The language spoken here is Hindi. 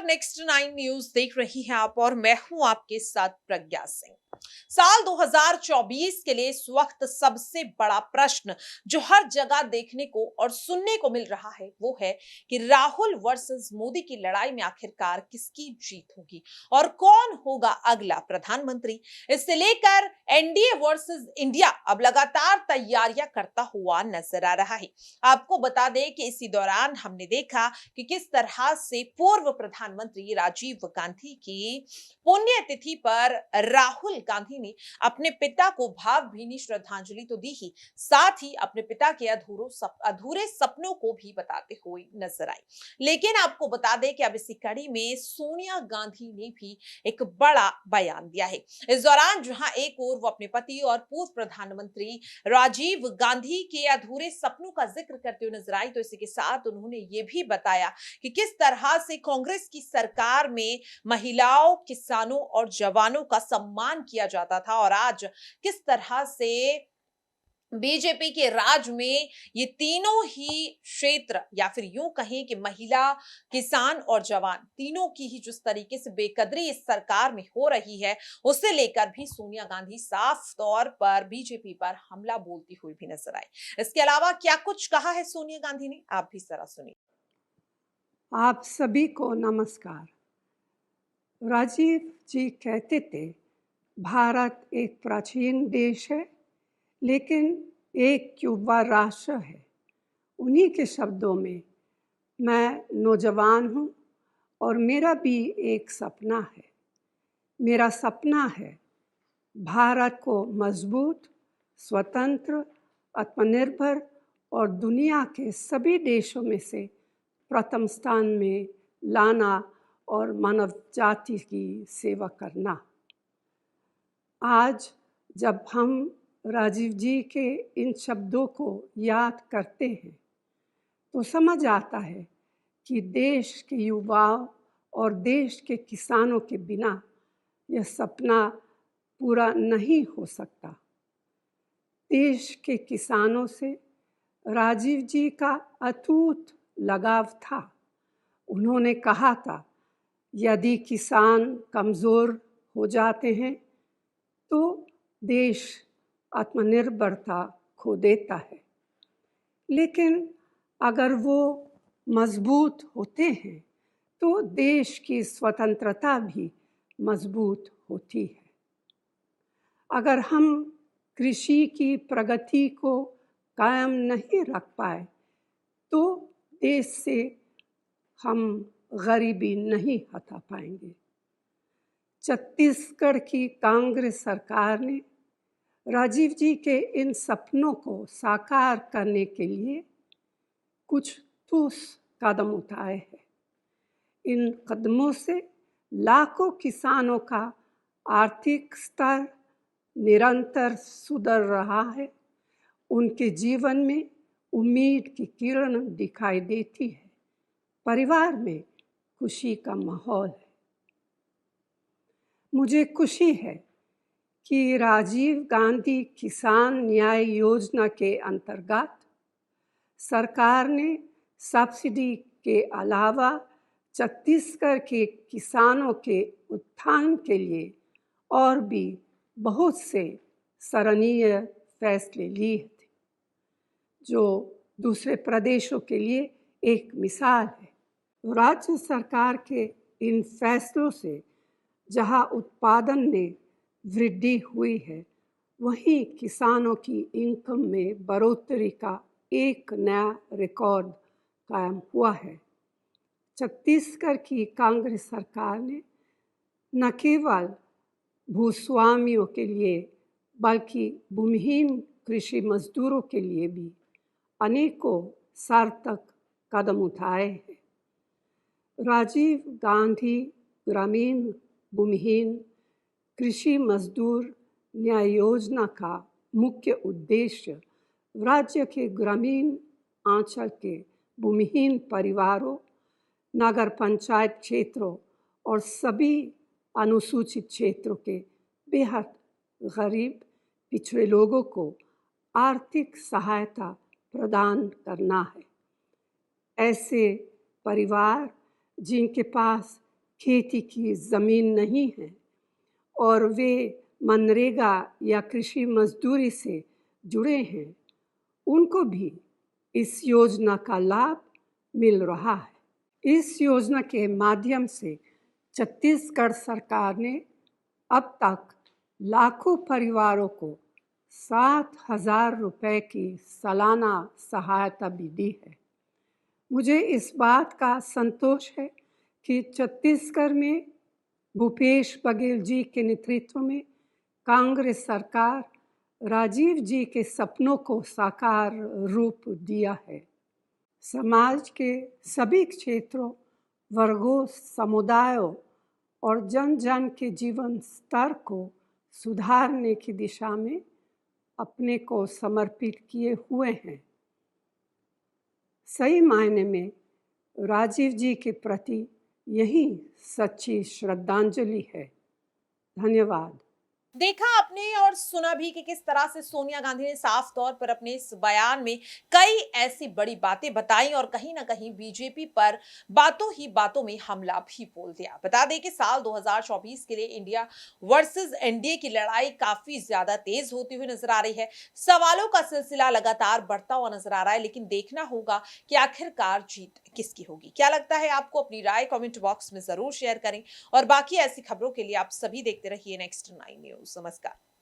नेक्स्ट 9 न्यूज देख रही हैं आप और मैं हूं आपके साथ प्रज्ञा सिंह। साल 2024 के लिए इस वक्त सबसे बड़ा प्रश्न जो हर जगह देखने को और सुनने को मिल रहा है वो है कि राहुल वर्सेस मोदी की लड़ाई में आखिरकार किसकी जीत होगी और कौन होगा अगला प्रधानमंत्री। इससे लेकर एनडीए वर्सेस इंडिया अब लगातार तैयारियां करता हुआ नजर आ रहा है। आपको बता दें कि इसी दौरान हमने देखा कि किस तरह से पूर्व प्रधानमंत्री राजीव गांधी की पुण्यतिथि पर राहुल गांधी ने अपने पिता को भावभीनी श्रद्धांजलि तो दी ही, साथ ही अपने पिता के अधूरे सपनों को भी बताते हुए नजर आई। लेकिन आपको बता दें कि अब इसी कड़ी में सोनिया गांधी ने भी एक बड़ा बयान दिया है। इस दौरान जहां एक ओर वो अपने पति और पूर्व प्रधानमंत्री राजीव गांधी के अधूरे सपनों का जिक्र करते हुए नजर आई, तो इसी के साथ उन्होंने ये भी बताया कि किस तरह से कांग्रेस की सरकार में महिलाओं, किसानों और जवानों का सम्मान किया जाता था और आज किस तरह से बीजेपी के राज में ये तीनों ही क्षेत्र या फिर यूं कहें कि महिला, किसान और जवान तीनों की ही जिस तरीके से बेकदरी इस सरकार में हो रही है, उसे लेकर भी सोनिया गांधी साफ तौर पर बीजेपी पर हमला बोलती हुई भी नजर आई। इसके अलावा क्या कुछ कहा है सोनिया गांधी ने, आप भी जरा सुनिए। आप सभी को नमस्कार। राजीव जी कहते थे, भारत एक प्राचीन देश है लेकिन एक युवा राष्ट्र है। उन्हीं के शब्दों में मैं नौजवान हूँ और मेरा भी एक सपना है। मेरा सपना है भारत को मजबूत, स्वतंत्र, आत्मनिर्भर और दुनिया के सभी देशों में से प्रथम स्थान में लाना और मानव जाति की सेवा करना। आज जब हम राजीव जी के इन शब्दों को याद करते हैं तो समझ आता है कि देश के युवाओं और देश के किसानों के बिना यह सपना पूरा नहीं हो सकता। देश के किसानों से राजीव जी का अटूट लगाव था। उन्होंने कहा था, यदि किसान कमज़ोर हो जाते हैं तो देश आत्मनिर्भरता खो देता है, लेकिन अगर वो मजबूत होते हैं तो देश की स्वतंत्रता भी मजबूत होती है। अगर हम कृषि की प्रगति को कायम नहीं रख पाए तो देश से हम गरीबी नहीं हटा पाएंगे। छत्तीसगढ़ की कांग्रेस सरकार ने राजीव जी के इन सपनों को साकार करने के लिए कुछ ठोस कदम उठाए हैं। इन कदमों से लाखों किसानों का आर्थिक स्तर निरंतर सुधर रहा है। उनके जीवन में उम्मीद की किरण दिखाई देती है। परिवार में खुशी का माहौल है। मुझे खुशी है कि राजीव गांधी किसान न्याय योजना के अंतर्गत सरकार ने सब्सिडी के अलावा छत्तीसगढ़ के किसानों के उत्थान के लिए और भी बहुत से सराहनीय फैसले लिए थे, जो दूसरे प्रदेशों के लिए एक मिसाल है। राज्य सरकार के इन फैसलों से जहां उत्पादन में वृद्धि हुई है, वहीं किसानों की इनकम में बढ़ोतरी का एक नया रिकॉर्ड कायम हुआ है। छत्तीसगढ़ की कांग्रेस सरकार ने न केवल भूस्वामियों के लिए बल्कि भूमिहीन कृषि मजदूरों के लिए भी अनेकों सार्थक कदम उठाए हैं। राजीव गांधी ग्रामीण भूमिहीन कृषि मजदूर न्याय योजना का मुख्य उद्देश्य राज्य के ग्रामीण अंचल के भूमिहीन परिवारों, नगर पंचायत क्षेत्रों और सभी अनुसूचित क्षेत्रों के बेहद गरीब पिछड़े लोगों को आर्थिक सहायता प्रदान करना है। ऐसे परिवार जिनके पास खेती की ज़मीन नहीं है और वे मनरेगा या कृषि मजदूरी से जुड़े हैं, उनको भी इस योजना का लाभ मिल रहा है। इस योजना के माध्यम से छत्तीसगढ़ सरकार ने अब तक लाखों परिवारों को 7,000 रुपए की सालाना सहायता भी दी है। मुझे इस बात का संतोष है कि छत्तीसगढ़ में भूपेश बघेल जी के नेतृत्व में कांग्रेस सरकार राजीव जी के सपनों को साकार रूप दिया है। समाज के सभी क्षेत्रों, वर्गों, समुदायों और जन जन के जीवन स्तर को सुधारने की दिशा में अपने को समर्पित किए हुए हैं। सही मायने में राजीव जी के प्रति यही सच्ची श्रद्धांजलि है। धन्यवाद। देखा आपने और सुना भी कि किस तरह से सोनिया गांधी ने साफ तौर पर अपने इस बयान में कई ऐसी बड़ी बातें बताई और कहीं ना कहीं बीजेपी पर बातों ही बातों में हमला भी बोल दिया। बता दें कि साल 2024 के लिए इंडिया वर्सेस एनडीए की लड़ाई काफी ज्यादा तेज होती हुई नजर आ रही है। सवालों का सिलसिला लगातार बढ़ता हुआ नजर आ रहा है, लेकिन देखना होगा कि आखिरकार जीत किसकी होगी। क्या लगता है आपको? अपनी राय कमेंट बॉक्स में जरूर शेयर करें और बाकी ऐसी खबरों के लिए आप सभी देखते रहिए नेक्स्ट 9 न्यूज। नमस्कार।